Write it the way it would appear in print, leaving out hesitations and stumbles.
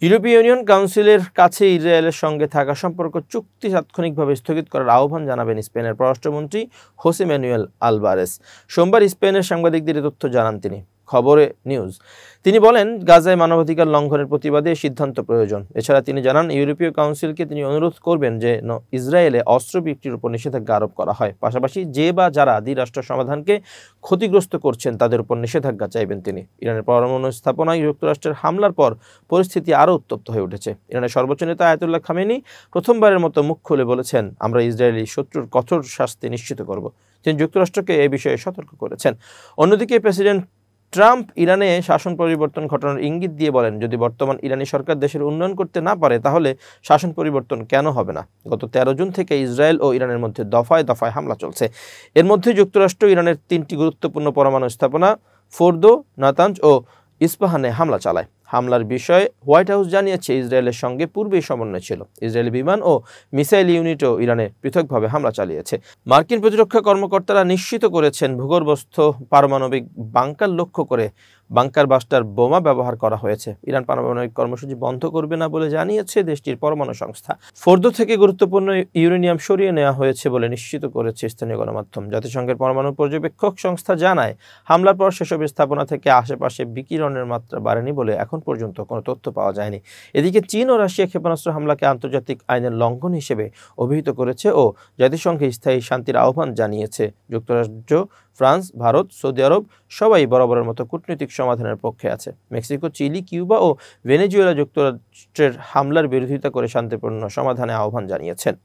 ইউরোপীয় ইউনিয়ন কাউন্সিলের কাছে ইসরায়েলের সঙ্গে থাকা সম্পর্ক চুক্তি তাৎক্ষণিকভাবে স্থগিত করার আহ্বান জানাবেন স্পেনের পররাষ্ট্রমন্ত্রী হোসে ম্যানুয়েল আলভারেস। সোমবার স্পেনের সাংবাদিকদের এ তথ্য জানান তিনি। খবরে নিউজ তিনি বলেন, গাজায় মানবাধিকার লঙ্ঘনের প্রতিবাদে সিদ্ধান্ত প্রয়োজন। এছাড়া তিনি জানান, ইউরোপীয় কাউন্সিলকে তিনি অনুরোধ করবেন যে ইসরায়েলে অস্ত্র বিক্রির উপর নিষেধাজ্ঞা আরোপ করা হয়। পাশাপাশি যে বা যারা দ্বিরাষ্ট্র সমাধানকে ক্ষতিগ্রস্ত করছেন তাদের উপর নিষেধাজ্ঞা চাইবেন তিনি। ইরানের পরমাণু স্থাপনায় যুক্তরাষ্ট্রের হামলার পর পরিস্থিতি আরও উত্তপ্ত হয়ে উঠেছে। ইরানের সর্বোচ্চ নেতা আয়াতুল্লাহ খামেনি প্রথমবারের মতো মুখ খুলে বলেছেন, আমরা ইসরায়েলি শত্রুর কঠোর শাস্তি নিশ্চিত করব। তিনি যুক্তরাষ্ট্রকে এই বিষয়ে সতর্ক করেছেন। অন্যদিকে প্রেসিডেন্ট ট্রাম্প ইরানে শাসন পরিবর্তন ঘটানোর ইঙ্গিত দিয়ে বলেন, যদি বর্তমান ইরানি সরকার দেশের উন্নয়ন করতে না পারে তাহলে শাসন পরিবর্তন কেন হবে না। গত 13 জুন থেকে ইসরায়েল ও ইরানের মধ্যে দফায় দফায় হামলা চলছে। এর মধ্যে যুক্তরাষ্ট্র ইরানের 3টি গুরুত্বপূর্ণ পরমাণু স্থাপনা ফোর্দো, নাতাঞ্জ ও ইস্পাহানে হামলা চালায়। হামলার বিষয়ে হোয়াইট হাউস জানিয়েছে, ইসরায়েলের সঙ্গে পূর্বেই সমন্বয় ছিল। ইসরায়েলি বিমান ও মিসাইল ইউনিটও ইরানে পৃথকভাবে হামলা চালিয়েছে। মার্কিন প্রতিরক্ষা কর্মকর্তারা নিশ্চিত করেছেন, ভূগর্ভস্থ পারমাণবিক বাংকার লক্ষ্য করে বাংকার বাস্টার বোমা ব্যবহার করা হয়েছে। ইরান পারমাণবিক কর্মসূচি বন্ধ করবে না বলে জানিয়েছে দেশটির পরমাণু সংস্থা। ফোর্দো থেকে গুরুত্বপূর্ণ ইউরেনিয়াম সরিয়ে নেওয়া হয়েছে বলে নিশ্চিত করেছে স্থানীয় গণমাধ্যম। জাতিসংঘের পরমাণু পর্যবেক্ষক সংস্থা জানায়, হামলার পর সেসব স্থাপনা থেকে আশেপাশে বিকিরণের মাত্রা বাড়েনি বলে এখন পর্যন্ত কোনো তথ্য পাওয়া যায়নি। এদিকে চীন ও রাশিয়া ক্ষেপণাস্ত্র হামলাকে আন্তর্জাতিক আইনের লঙ্ঘন হিসেবে অভিহিত করেছে ও জাতিসংঘে স্থায়ী শান্তির আহ্বান জানিয়েছে। যুক্তরাজ্য, ফ্রান্স, ভারত, সৌদি আরব সবাই বরাবরের মতো কূটনৈতিক সমাধানের পক্ষে আছে। মেক্সিকো, চিলি, কিউবা ও ভেনেজুয়েলা যুক্তরাষ্ট্রের হামলার বিরোধিতা করে শান্তিপূর্ণ সমাধানে আহ্বান জানিয়েছেন।